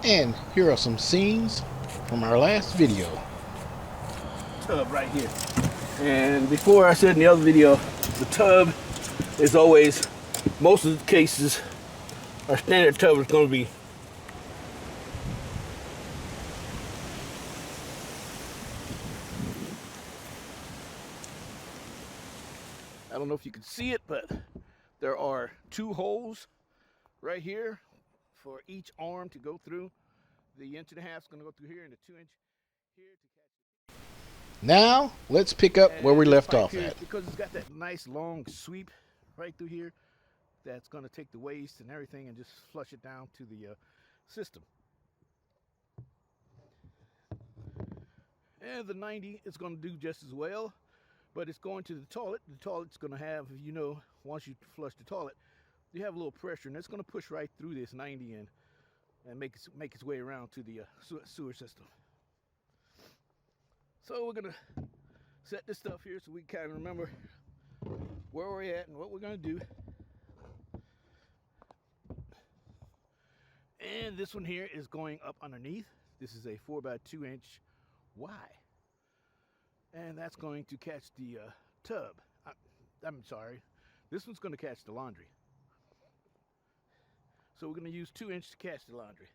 And here are some scenes from our last video. Tub right here. And before I said in the other video, the tub is always, most of the cases, our standard tub is going to be I don't know if you can see it, but there are 2 holes right here for each arm to go through. The 1.5 inch is going to go through here and the 2 inch here to catch it. Now, let's pick up where we left off at. Because it's got that nice long sweep right through here, that's going to take the waste and everything and just flush it down to the system. And the 90 is going to do just as well, but it's going to the toilet. The toilet's going to have, you know, once you flush the toilet, you have a little pressure, and it's going to push right through this 90 and make its way around to the sewer system. So we're going to set this stuff here so we kind of remember where we're at and what we're going to do. And this one here is going up underneath. This is a 4x2 inch Y. And that's going to catch the tub. I'm sorry. This one's going to catch the laundry. So we're going to use 2 inch to catch the laundry.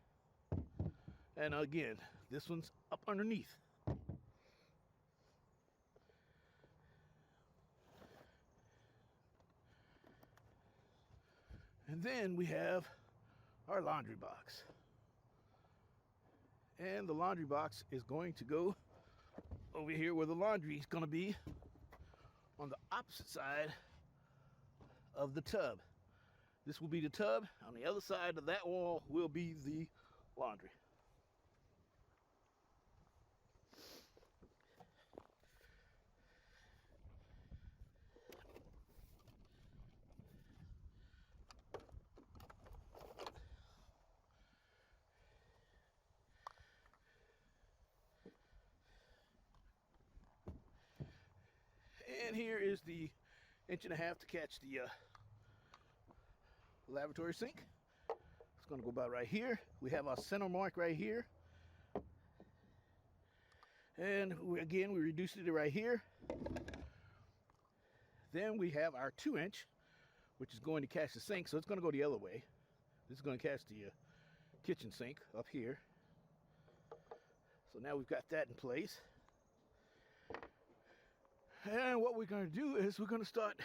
And again, this one's up underneath. And then we have our laundry box. And the laundry box is going to go over here where the laundry is going to be, on the opposite side of the tub. This will be the tub. On the other side of that wall will be the laundry. And here is the 1.5 inch to catch the lavatory sink. It's going to go about right here. We have our center mark right here. And again, we reduced it right here. Then we have our 2 inch, which is going to catch the sink. So it's going to go the other way. This is going to catch the kitchen sink up here. So now we've got that in place. And what we're going to do is we're going to start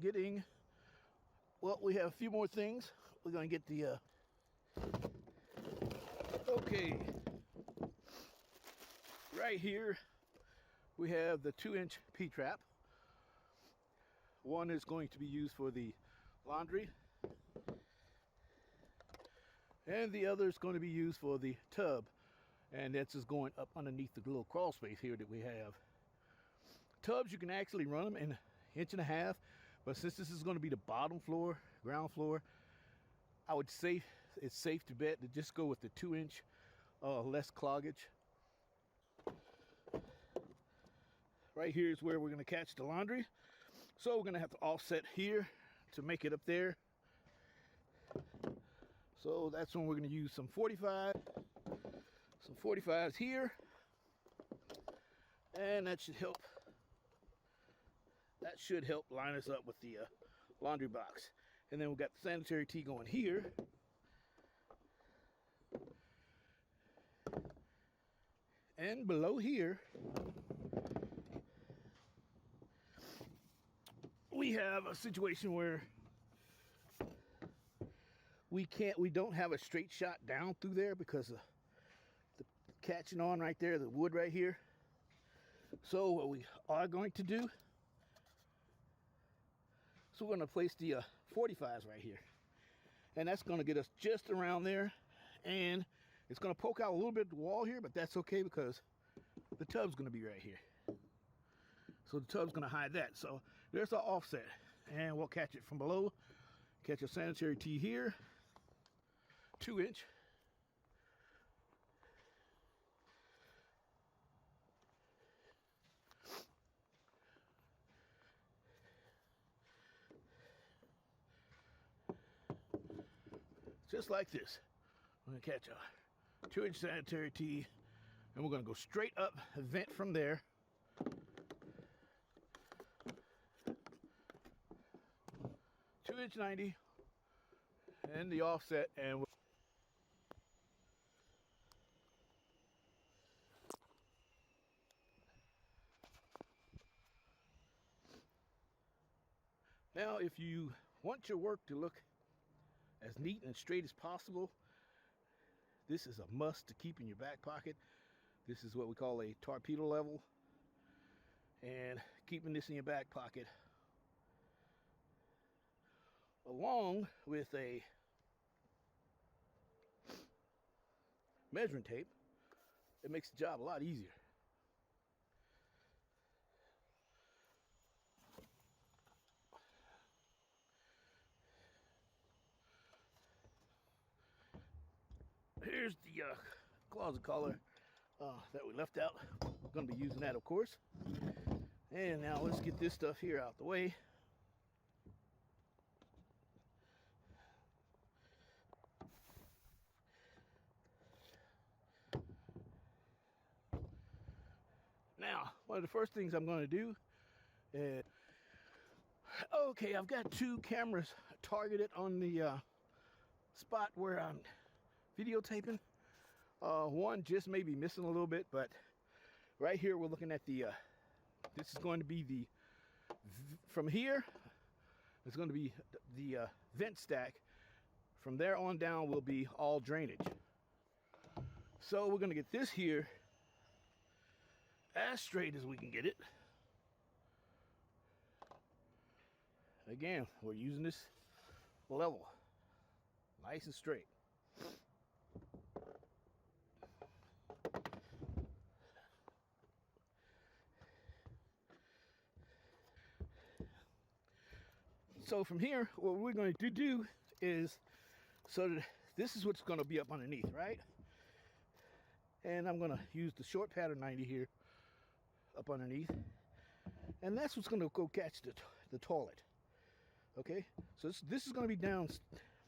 getting, well, we have a few more things. We're going to get the, okay, right here we have the 2 inch P-trap. One is going to be used for the laundry, and the other is going to be used for the tub. And that's just going up underneath the little crawl space here that we have. Tubs, you can actually run them in 1.5 inch, but since this is going to be the bottom floor, ground floor, I would say it's safe to bet to just go with the 2 inch, less cloggage. Right here is where we're going to catch the laundry, so we're going to have to offset here to make it up there. So that's when we're going to use some 45s here, and that should help. That should help line us up with the laundry box. And then we've got the sanitary tee going here. And below here, we have a situation where we don't have a straight shot down through there because of the catching on right there, the wood right here. So what we are going to do, so we're going to place the 45s right here. And that's going to get us just around there. And it's going to poke out a little bit of the wall here, but that's okay because the tub's going to be right here. So the tub's going to hide that. So there's our offset. And we'll catch it from below. Catch a sanitary tee here. 2 inch. Just like this. I'm going to catch 2-inch sanitary tee, and we're going to go straight up, vent from there. Two-inch 90 and the offset, and now if you want your work to look as neat and straight as possible, this is a must to keep in your back pocket. This is what we call a torpedo level, and keeping this in your back pocket along with a measuring tape, it makes the job a lot easier. Here's the closet collar that we left out. We're going to be using that, of course. And now let's get this stuff here out the way. Now, one of the first things I'm going to do is, okay, I've got 2 cameras targeted on the spot where I'm videotaping. One just may be missing a little bit, but right here we're looking at the, this is going to be the, from here, it's going to be the vent stack. From there on down will be all drainage. So we're going to get this here as straight as we can get it. Again, we're using this level, nice and straight. So from here, what we're going to do is, so that this is what's going to be up underneath, right? And I'm going to use the short pattern 90 here up underneath, and that's what's going to go catch the toilet. Okay, so this is going to be down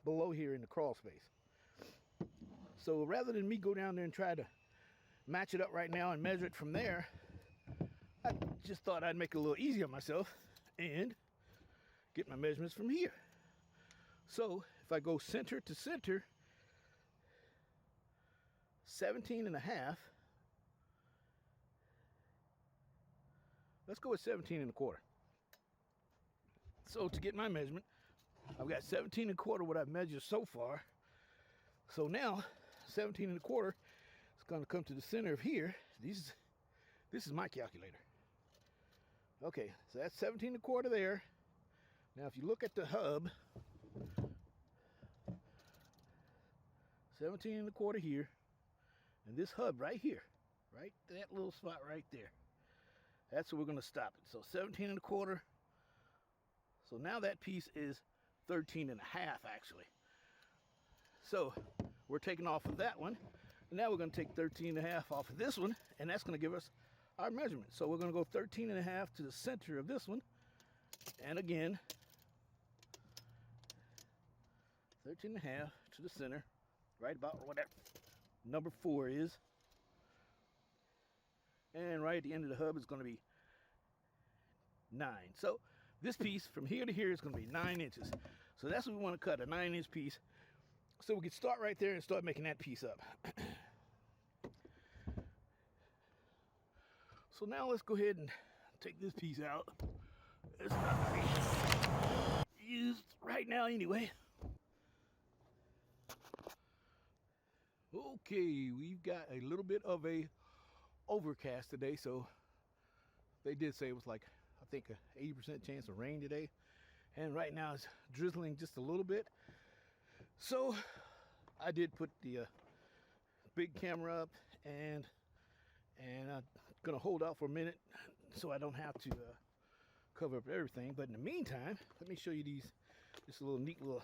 below here in the crawl space. So rather than me go down there and try to match it up right now and measure it from there, I just thought I'd make it a little easier on myself and get my measurements from here. So if I go center to center, 17.5. Let's go with 17.25. So to get my measurement, I've got 17.25 what I've measured so far. So now 17.25 is going to come to the center of here. This is my calculator. Okay, so that's 17.25 there. Now if you look at the hub, 17.25 here, and this hub right here, right, that little spot right there, that's where we're going to stop it. So 17.25. So now that piece is 13.5 actually. So we're taking off of that one, and now we're going to take 13.5 off of this one, and that's going to give us our measurement. So we're going to go 13.5 to the center of this one, and again 13.5 to the center, right about whatever number 4 is. And right at the end of the hub is going to be 9. So this piece from here to here is going to be 9 inches. So that's what we want to cut, a 9-inch piece. So we can start right there and start making that piece up. So now let's go ahead and take this piece out. It's not going to be used right now anyway. Okay, we've got a little bit of a overcast today, so they did say it was like, I think, a 80% chance of rain today, and right now it's drizzling just a little bit. So I did put the big camera up, and I'm gonna hold out for a minute so I don't have to cover up everything. But in the meantime, let me show you this little neat little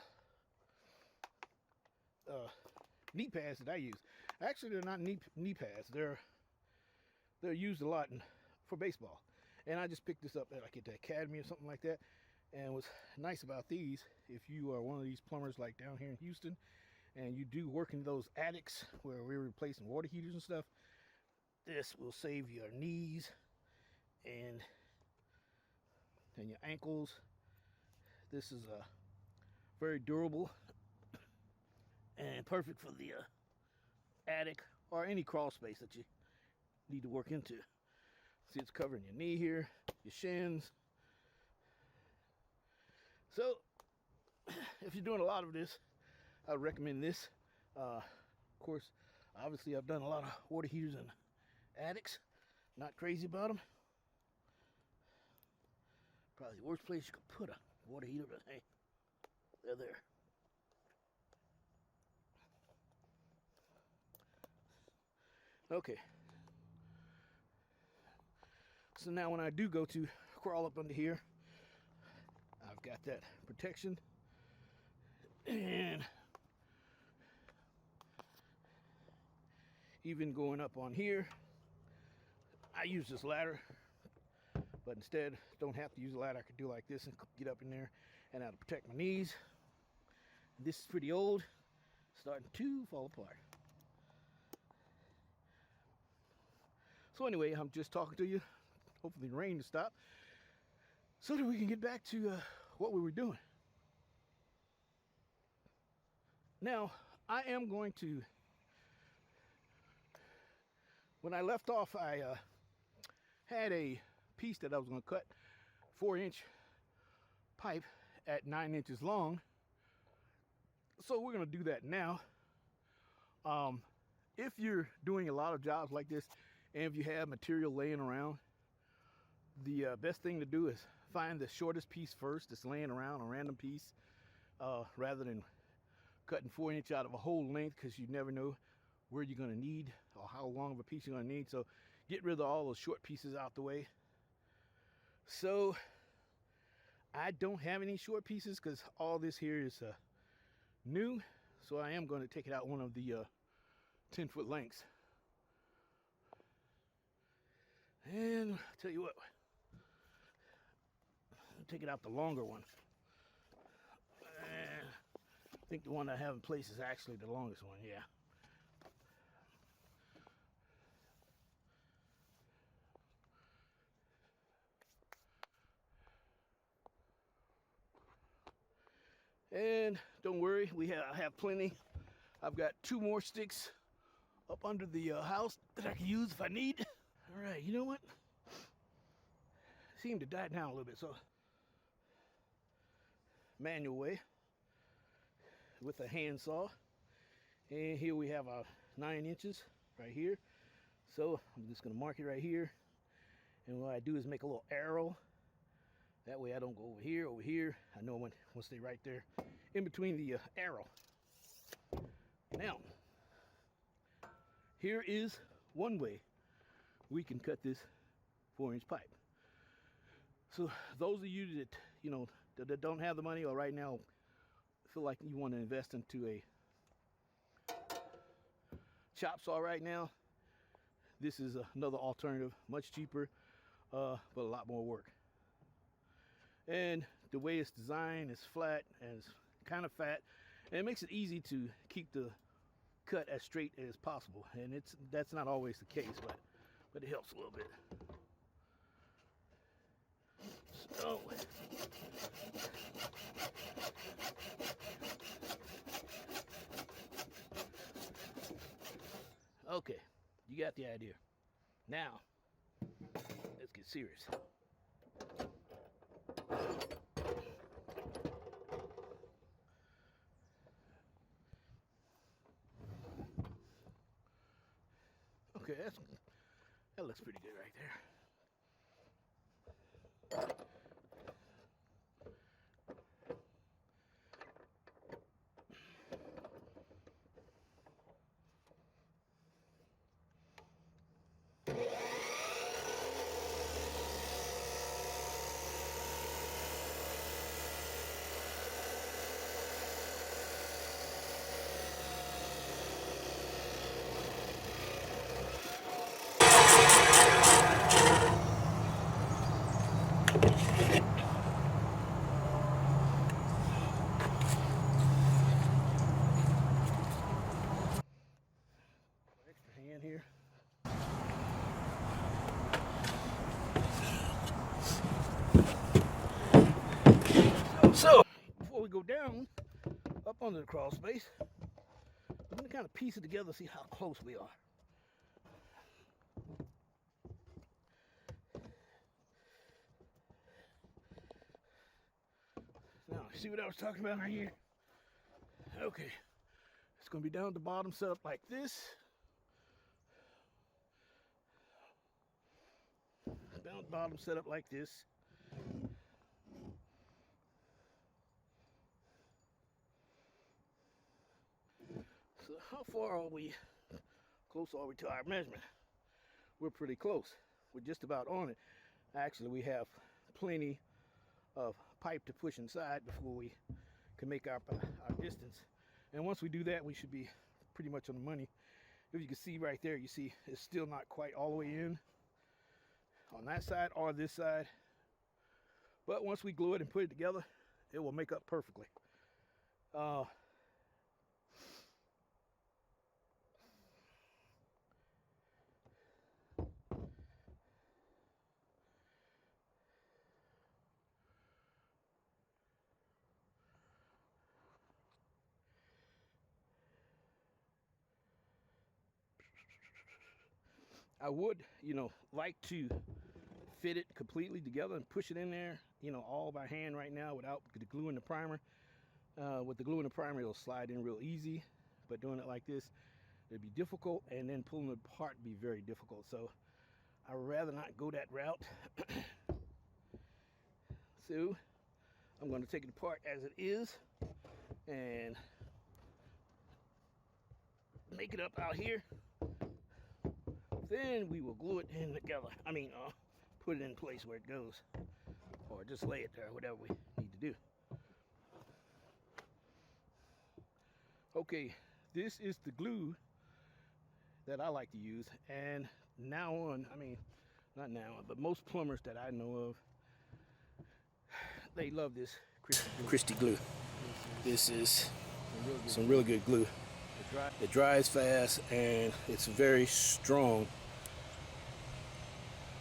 knee pads that I use. Actually, they're not knee pads. They're used a lot for baseball. And I just picked this up at the academy or something like that. And what's nice about these, if you are one of these plumbers like down here in Houston, and you do work in those attics where we're replacing water heaters and stuff, this will save your knees and your ankles. This is very durable and perfect for the attic or any crawl space that you need to work into. See, it's covering your knee here, your shins. So if you're doing a lot of this, I would recommend this. Of course, obviously I've done a lot of water heaters in attics. Not crazy about them. Probably the worst place you could put a water heater, but hey, they're there. Okay. So now when I do go to crawl up under here, I've got that protection. And even going up on here, I use this ladder, but instead don't have to use a ladder. I could do like this and get up in there, and that'll protect my knees. This is pretty old, starting to fall apart. So anyway, I'm just talking to you. Hopefully the rain will stop so that we can get back to what we were doing. Now, I am going to, when I left off, I had a piece that I was going to cut, 4-inch pipe at 9 inches long. So we're going to do that now. If you're doing a lot of jobs like this, and if you have material laying around, the best thing to do is find the shortest piece first that's laying around, a random piece, rather than cutting 4-inch out of a whole length, because you never know where you're going to need or how long of a piece you're going to need. So get rid of all those short pieces out the way. So I don't have any short pieces because all this here is new. So I am going to take it out one of the 10-foot lengths. And I'll tell you what, I'll take it out the longer one. I think the one I have in place is actually the longest one, yeah. And don't worry, I have plenty. I've got 2 more sticks up under the house that I can use if I need. All right, you know what? Seemed to die down a little bit, so manual way with a handsaw. And here we have 9 inches right here. So I'm just gonna mark it right here. And what I do is make a little arrow. That way I don't go over here. I know when to stay right there in between the arrow. Now, here is one way we can cut this 4-inch pipe. So those of you that, you know, that don't have the money or right now feel like you want to invest into a chop saw right now, this is another alternative, much cheaper, but a lot more work. And the way it's designed is flat and it's kind of fat, and it makes it easy to keep the cut as straight as possible. And that's not always the case, but it helps a little bit. So okay, you got the idea. Now let's get serious. Okay, that looks pretty good right there. hand here. So, before we go down up under the crawl space, I'm going to kind of piece it together, see how close we are. Now, see what I was talking about right here? Okay, it's going to be down at the bottom, set up like this. Down at the bottom, set up like this. So how far are we? Close are we to our measurement? We're pretty close. We're just about on it. Actually, we have plenty of pipe to push inside before we can make our distance. And once we do that, we should be pretty much on the money. If you can see right there, you see it's still not quite all the way in on that side or this side. But once we glue it and put it together, it will make up perfectly. I would, like to fit it completely together and push it in there, all by hand right now without the glue and the primer. With the glue and the primer, it'll slide in real easy, but doing it like this, it'd be difficult, and then pulling it apart would be very difficult. So I'd rather not go that route. So I'm going to take it apart as it is and make it up out here. Then we will glue it in together. Put it in place where it goes, or just lay it there, whatever we need to do. Okay, this is the glue that I like to use, and now on, not now on, but most plumbers that I know of, they love this Christy Glue. This is some really good glue. It dries fast and it's very strong.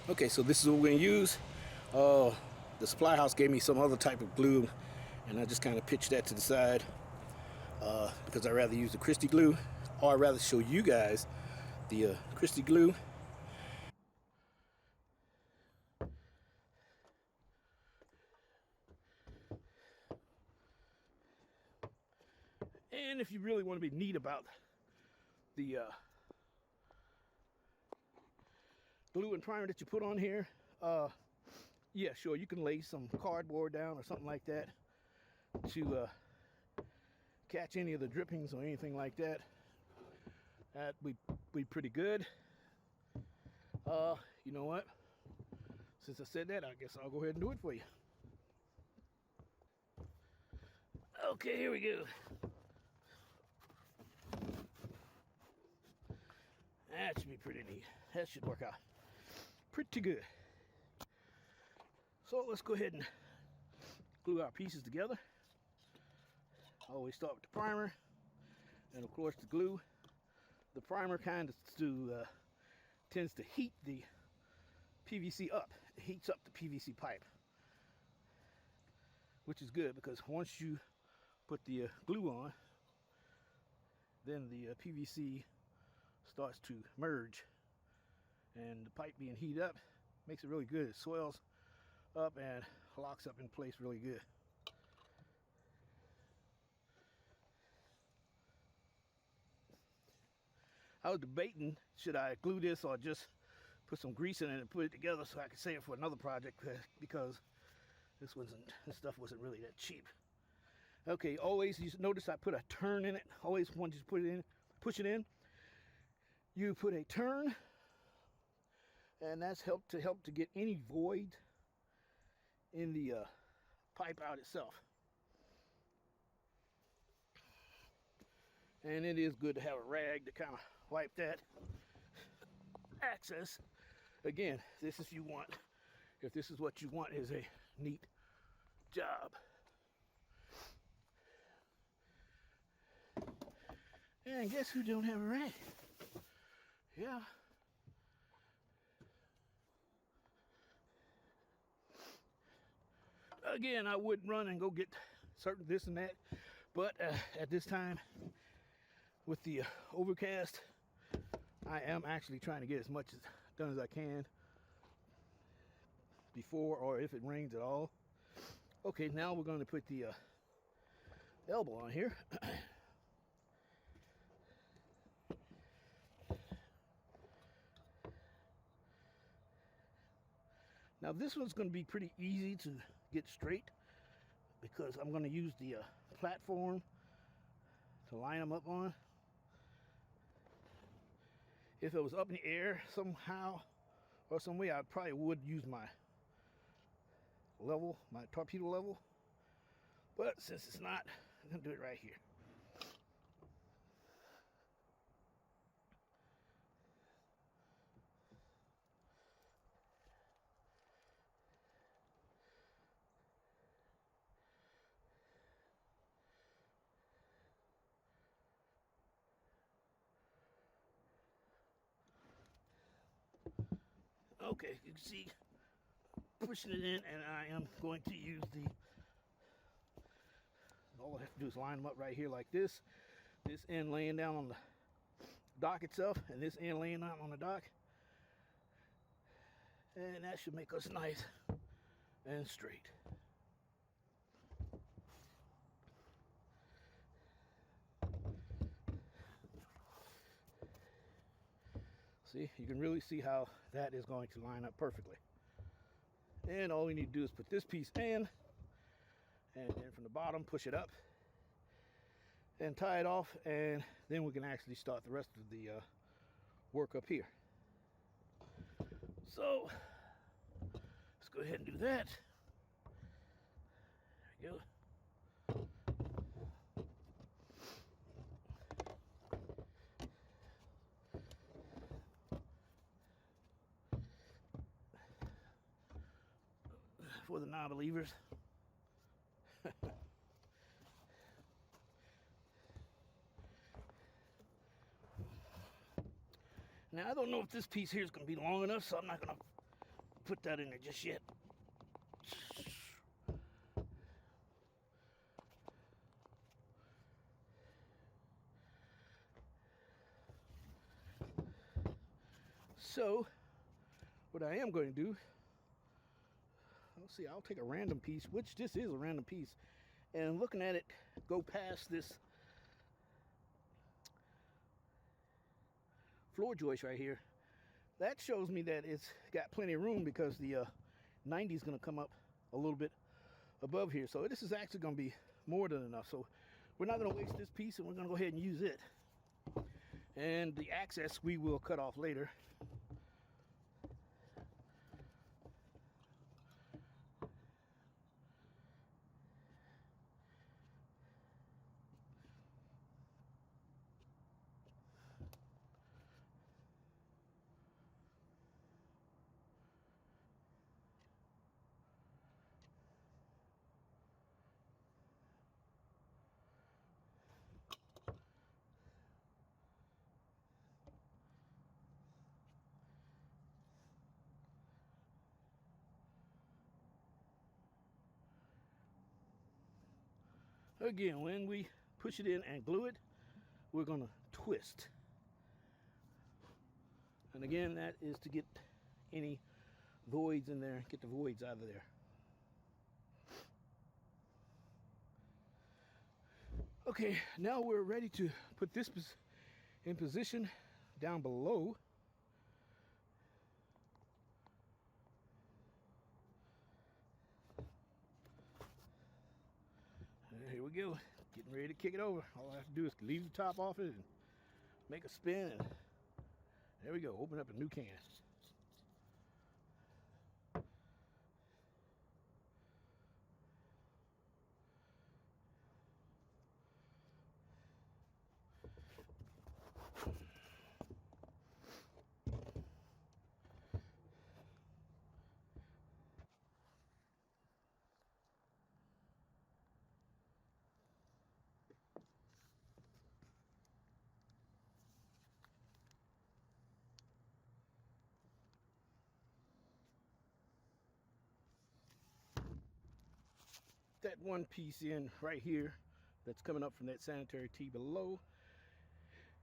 Okay, so this is what we're gonna use. The supply house gave me some other type of glue, and I just kind of pitched that to the side because I'd rather use the Christy Glue, or I'd rather show you guys the Christy Glue. And if you really want to be neat about the glue and primer that you put on here, yeah, sure, you can lay some cardboard down or something like that to catch any of the drippings or anything like that. That would be pretty good. You know what? Since I said that, I guess I'll go ahead and do it for you. Okay, here we go. That should be pretty neat. That should work out pretty good. So let's go ahead and glue our pieces together. Always start with the primer, and of course the glue. The primer kind of tends to heat the PVC up. It heats up the PVC pipe, which is good because once you put the glue on, then the PVC starts to merge, and the pipe being heated up makes it really good. It swells up and locks up in place really good. I was debating, should I glue this or just put some grease in it and put it together so I could save it for another project, because this stuff wasn't really that cheap. Okay, always, you notice I put a turn in it. Always once you put it in, push it in, you put a turn, and that's helped to get any void in the pipe out itself. And it is good to have a rag to kind of wipe that access. Again, if this is what you want, is a neat job. And guess who don't have a rag? yeah. Again, I would run and go get certain this and that, but at this time, with the overcast, I am actually trying to get as much done as I can before or if it rains at all. Okay, now we're going to put the elbow on here. Now this one's going to be pretty easy to get straight because I'm going to use the platform to line them up on. If it was up in the air somehow or some way, I probably would use my level, my torpedo level. But since it's not, I'm going to do it right here. Okay, you can see pushing it in, and I am going to use all I have to do is line them up right here like this end laying down on the dock itself, and this end laying out on the dock, and that should make us nice and straight. See, you can really see how that is going to line up perfectly. And all we need to do is put this piece in, and then from the bottom push it up and tie it off, and then we can actually start the rest of the work up here. So let's go ahead and do that. There we go. For the non-believers. Now I don't know if this piece here is going to be long enough, so I'm not going to put that in there just yet. So what I am going to do, let's see, I'll take a random piece, which this is a random piece, and looking at it go past this floor joist right here, that shows me that it's got plenty of room because the 90 is going to come up a little bit above here. So this is actually going to be more than enough. So we're not going to waste this piece, and we're going to go ahead and use it. And the access we will cut off later. Again, when we push it in and glue it, we're going to twist. And again, that is to get any voids in there, get the voids out of there. Okay, now we're ready to put this in position down below. Here we go, getting ready to kick it over. All I have to do is leave the top off it and make a spin, and there we go, open up a new can. that one piece in right here that's coming up from that sanitary tee below.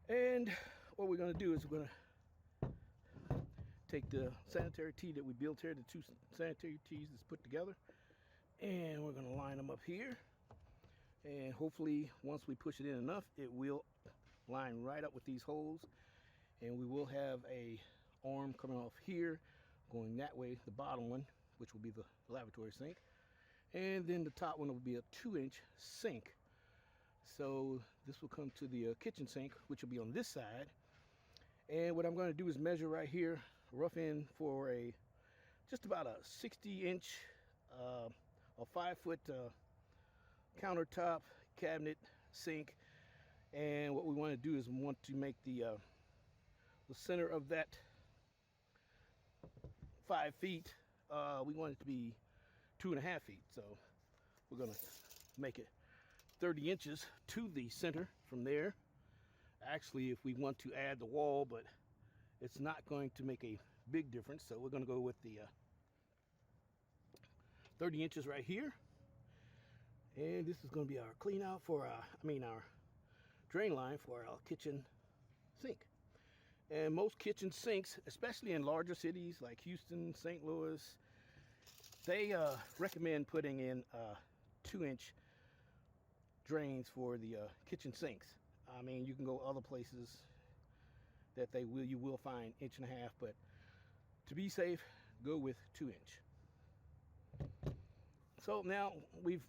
And what we're going to do is we're going to take the sanitary tee that we built here, the two sanitary tees that's put together, and we're going to line them up here. And hopefully once we push it in enough, it will line right up with these holes, and we will have a arm coming off here going that way, the bottom one, which will be the lavatory sink, and then the top one will be a 2-inch sink. So this will come to the kitchen sink, which will be on this side. And what I'm going to do is measure right here, rough in for a just about a 60-inch or 5-foot countertop cabinet sink. And what we want to do is we want to make the center of that 5 feet, we want it to be 2.5 feet. So we're going to make it 30 inches to the center from there. Actually, if we want to add the wall, but it's not going to make a big difference, so we're going to go with the 30 inches right here. And this is going to be our clean out for our drain line for our kitchen sink. And most kitchen sinks, especially in larger cities like Houston, St. Louis, they recommend putting in 2-inch drains for the kitchen sinks. I mean, you can go other places that you will find 1.5 inches, but to be safe, go with 2-inch. So now we've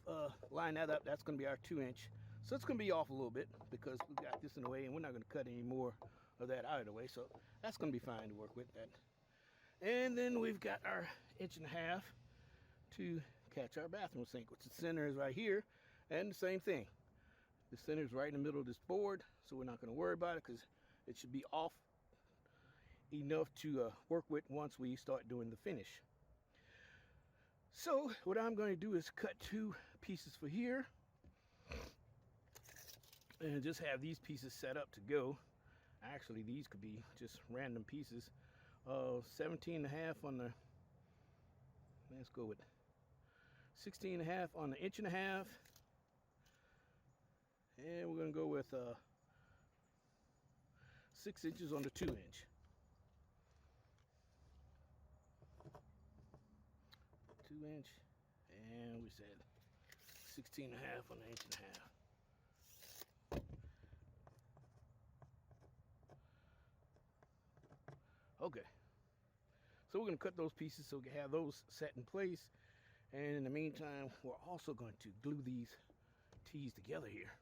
lined that up. That's going to be our 2-inch. So it's going to be off a little bit because we've got this in the way, and we're not going to cut any more of that out of the way. So that's going to be fine to work with that. And then we've got our 1.5 inches to catch our bathroom sink, which the center is right here. And the same thing. The center is right in the middle of this board, so we're not going to worry about it because it should be off enough to work with once we start doing the finish. So what I'm going to do is cut 2 pieces for here and just have these pieces set up to go. Actually, these could be just random pieces. 17.5 on the, let's go with 16.5 on the 1.5 inches. And we're going to go with 6 inches on the 2-inch. 2-inch, and we said 16.5 on the 1.5 inches. Okay, so we're going to cut those pieces so we can have those set in place. And in the meantime, we're also going to glue these tees together here.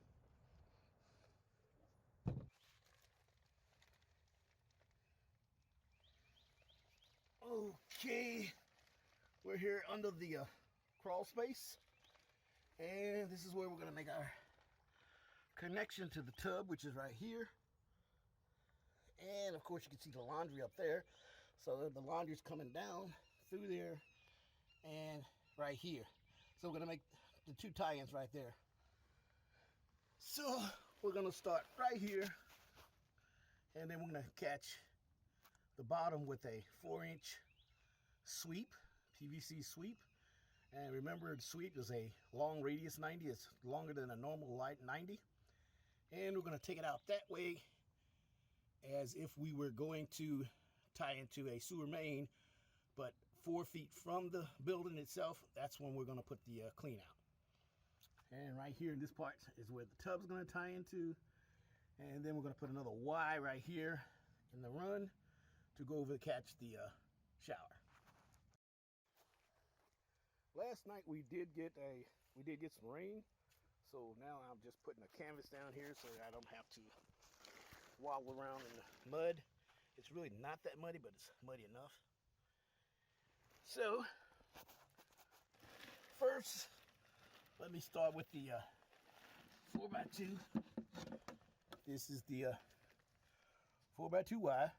Okay, we're here under the crawl space, and this is where we're going to make our connection to the tub, which is right here. And of course you can see the laundry up there, so the laundry's coming down through there and right here. So we're going to make the 2 tie-ins right there. So we're going to start right here, and then we're going to catch the bottom with a 4-inch sweep, PVC sweep. And remember, the sweep is a long radius 90. It's longer than a normal light 90. And we're going to take it out that way as if we were going to tie into a sewer main, but 4 feet from the building itself. That's when we're going to put the clean out. And right here in this part is where the tub's going to tie into. And then we're going to put another Y right here in the run to go over to catch the shower. Last night we did get some rain, so now I'm just putting a canvas down here so that I don't have to wobble around in the mud. It's really not that muddy, but it's muddy enough. So first, let me start with the 4x2. This is the 4x2Y.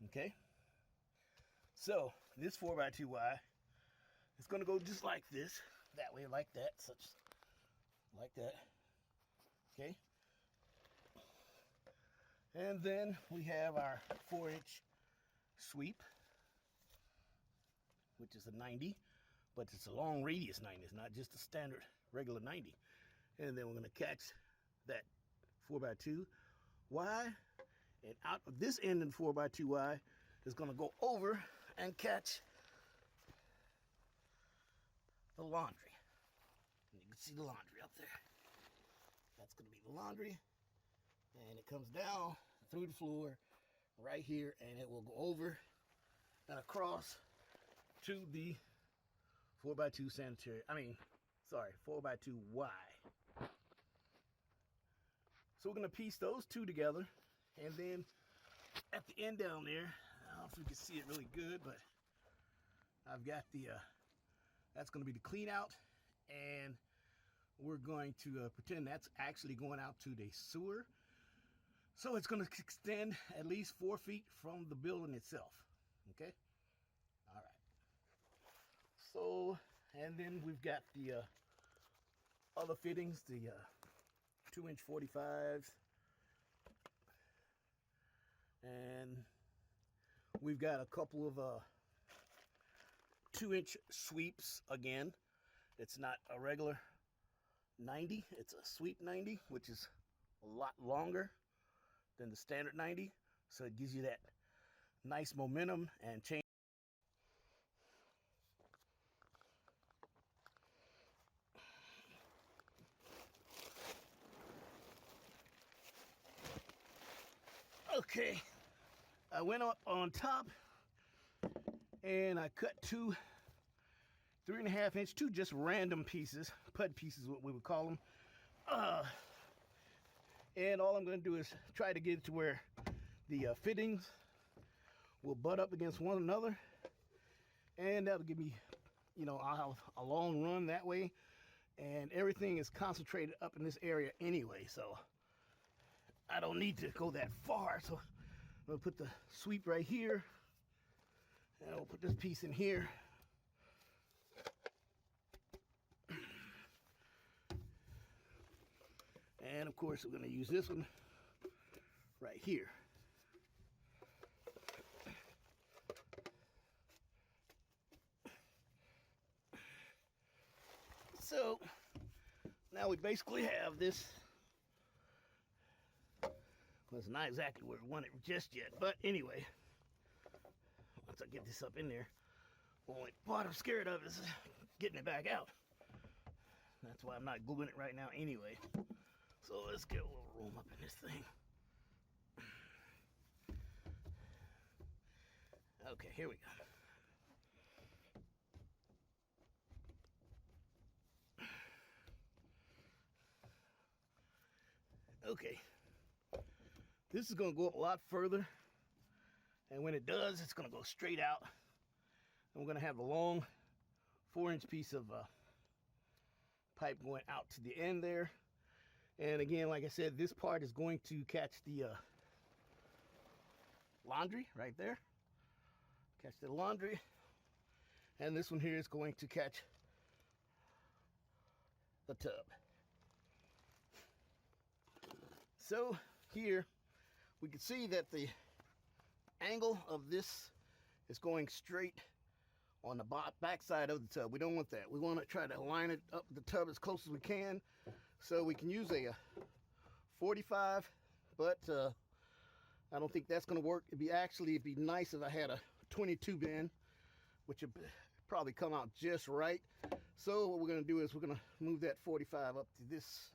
Okay, so this 4x2Y is going to go just like this, that way, like that, such like that. Okay, and then we have our 4-inch sweep, which is a 90, but it's a long radius 90. It's not just a standard regular 90. And then we're going to catch that 4x2 Y, and out of this end of the 4x2 Y is going to go over and catch the laundry. And you can see the laundry up there. That's going to be the laundry, and it comes down through the floor right here, and it will go over and across to the 4x2 sanitary. 4x2 Y. So we're going to piece those two together, and then at the end down there, I don't know if you can see it really good, but I've got the, that's going to be the clean out, and we're going to pretend that's actually going out to the sewer. So it's going to extend at least 4 feet from the building itself. Okay? All right. So, and then we've got the other fittings, the 2-inch 45s. And we've got a couple of 2-inch sweeps again. It's not a regular 90, it's a sweep 90, which is a lot longer than the standard 90. So it gives you that nice momentum and change. Okay, I went up on top and I cut 2 3.5-inch, 2 just random pieces, pud pieces, what we would call them. And all I'm going to do is try to get it to where the fittings will butt up against one another, and that'll give me, I'll have a long run that way, and everything is concentrated up in this area anyway, so I don't need to go that far. So I'm going to put the sweep right here, and I'll put this piece in here. And of course, we're going to use this one right here. So now we basically have this. Well, it's not exactly where we want it just yet, but anyway, once I get this up in there, the only part I'm scared of is getting it back out. That's why I'm not gluing it right now anyway. So let's get a little room up in this thing. Okay, here we go. Okay, this is going to go up a lot further, and when it does, it's going to go straight out, and we're going to have a long 4-inch piece of pipe going out to the end there. And again, like I said, this part is going to catch the laundry right there. Catch the laundry. And this one here is going to catch the tub. So here we can see that the angle of this is going straight on the back side of the tub. We don't want that. We want to try to line it up the tub as close as we can. So we can use a 45, but I don't think that's going to work. It'd be nice if I had a 22 bin, which would probably come out just right. So what we're going to do is we're going to move that 45 up to this.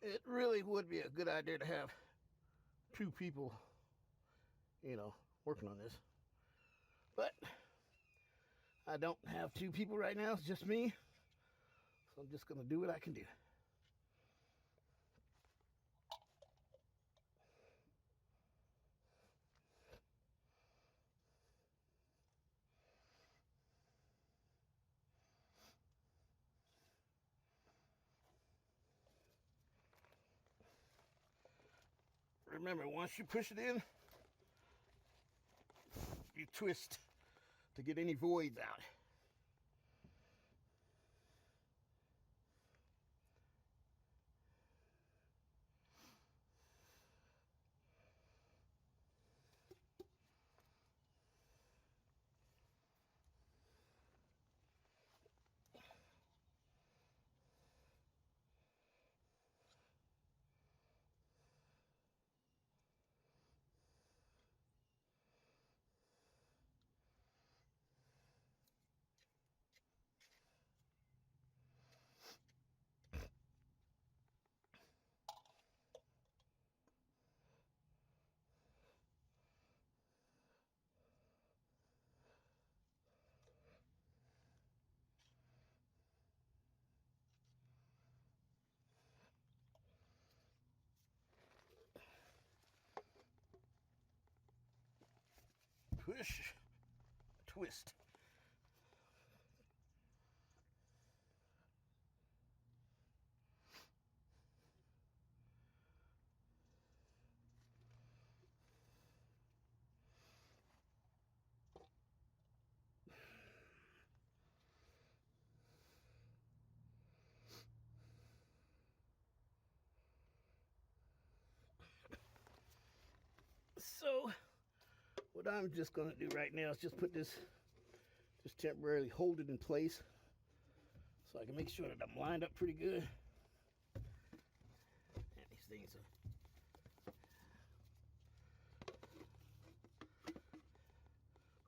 it really would be a good idea to have two people, working on this. But I don't have two people right now, it's just me. So I'm just gonna do what I can do. Remember, once you push it in, you twist to get any voids out. Push, twist. So what I'm just gonna do right now is just put this, just temporarily hold it in place so I can make sure that I'm lined up pretty good. And these things are,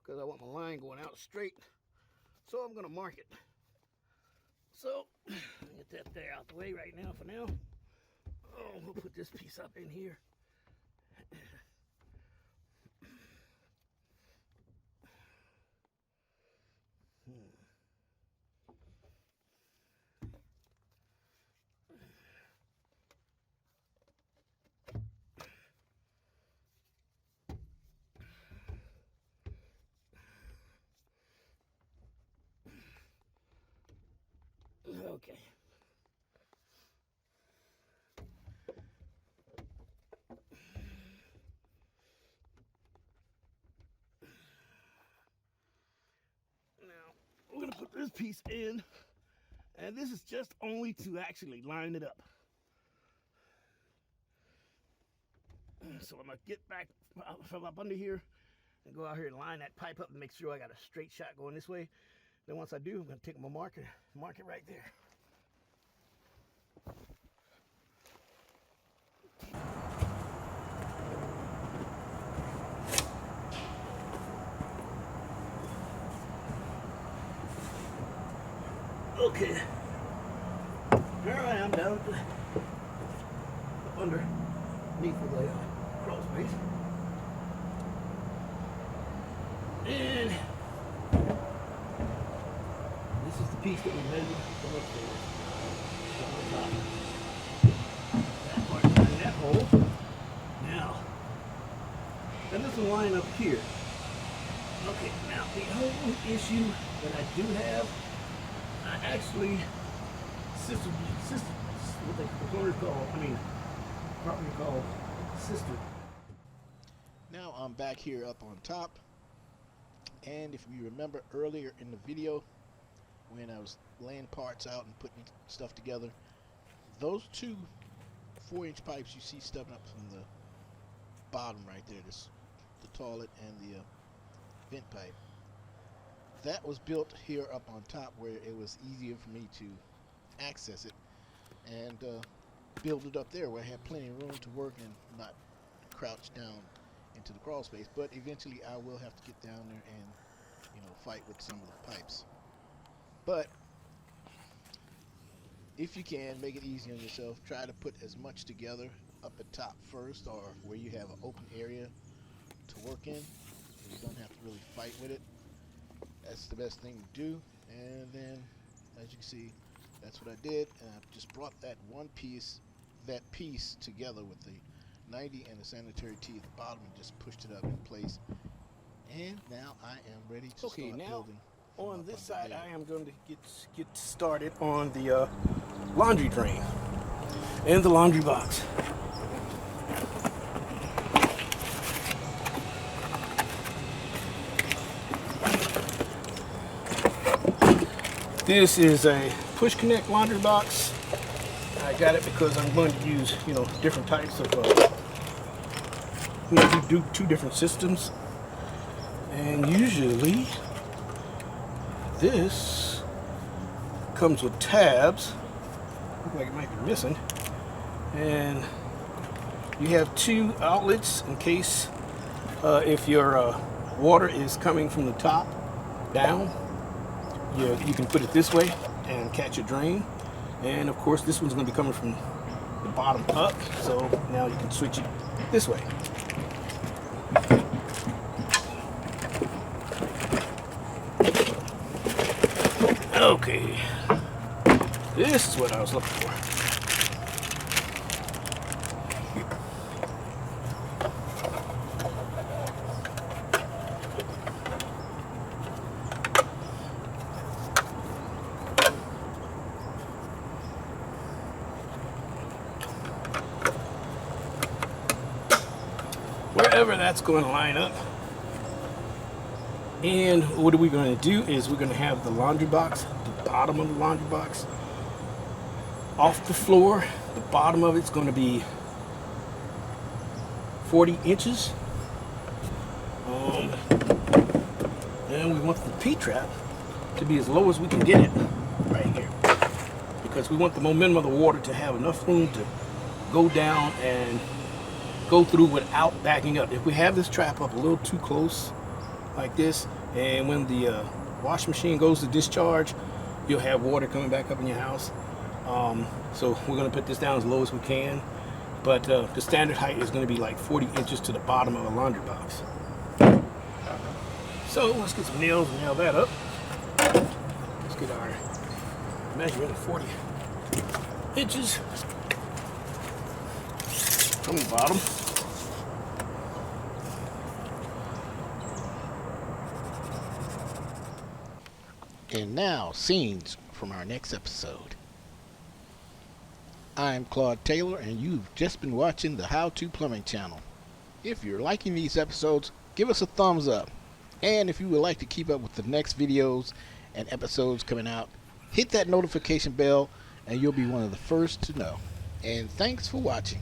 because I want my line going out straight, so I'm gonna mark it. So get that there out the way right now for now. Oh, we'll put this piece up in here. Okay. Now, we're gonna put this piece in, and this is just only to actually line it up. So I'm gonna get back from up under here and go out here and line that pipe up and make sure I got a straight shot going this way. Then once I do, I'm gonna take my marker, mark it right there. Okay, here I am down at the, underneath the crawl space. And this is the piece that we measured from upstairs. On the top. That part in that hole. Now, then this will line up here. Okay, now the whole issue that I do have, I actually what the owners call, property called sister. Now I'm back here up on top, and if you remember earlier in the video when I was laying parts out and putting stuff together, those two 4-inch pipes you see stepping up from the bottom right there, the toilet and the vent pipe, that was built here up on top where it was easier for me to access it and build it up there where I had plenty of room to work and not crouch down into the crawl space. But eventually I will have to get down there and fight with some of the pipes. But if you can, make it easy on yourself. Try to put as much together up at top first, or where you have an open area to work in, so you don't have to really fight with it. That's the best thing to do. And then, as you can see, that's what I did. And I just brought that piece together with the 90 and the sanitary tee at the bottom, and just pushed it up in place. And now I am ready to start building. On this side, I am going to get started on the laundry drain and the laundry box. This is a push connect laundry box. I got it because I'm going to use, different types of, do two different systems. And usually this comes with tabs. Look like it might be missing. And you have two outlets in case if your water is coming from the top down. You can put it this way and catch a drain. And of course this one's going to be coming from the bottom up. So now you can switch it this way. Okay, this is what I was looking for. Wherever that's going to line up. And what are we going to do is we're going to have the laundry box, the bottom of the laundry box, off the floor. The bottom of it's going to be 40 inches. And we want the P-trap to be as low as we can get it right here. Because we want the momentum of the water to have enough room to go down and go through without backing up. If we have this trap up a little too close, like this, and when the wash machine goes to discharge, you'll have water coming back up in your house. So we're going to put this down as low as we can, but the standard height is going to be like 40 inches to the bottom of a laundry box. So let's get some nails and nail that up. Let's get our measurement of 40 inches from the bottom. And now, scenes from our next episode. I'm Claude Taylor, and you've just been watching the How To Plumbing channel. If you're liking these episodes, give us a thumbs up. And if you would like to keep up with the next videos and episodes coming out, hit that notification bell, and you'll be one of the first to know. And thanks for watching.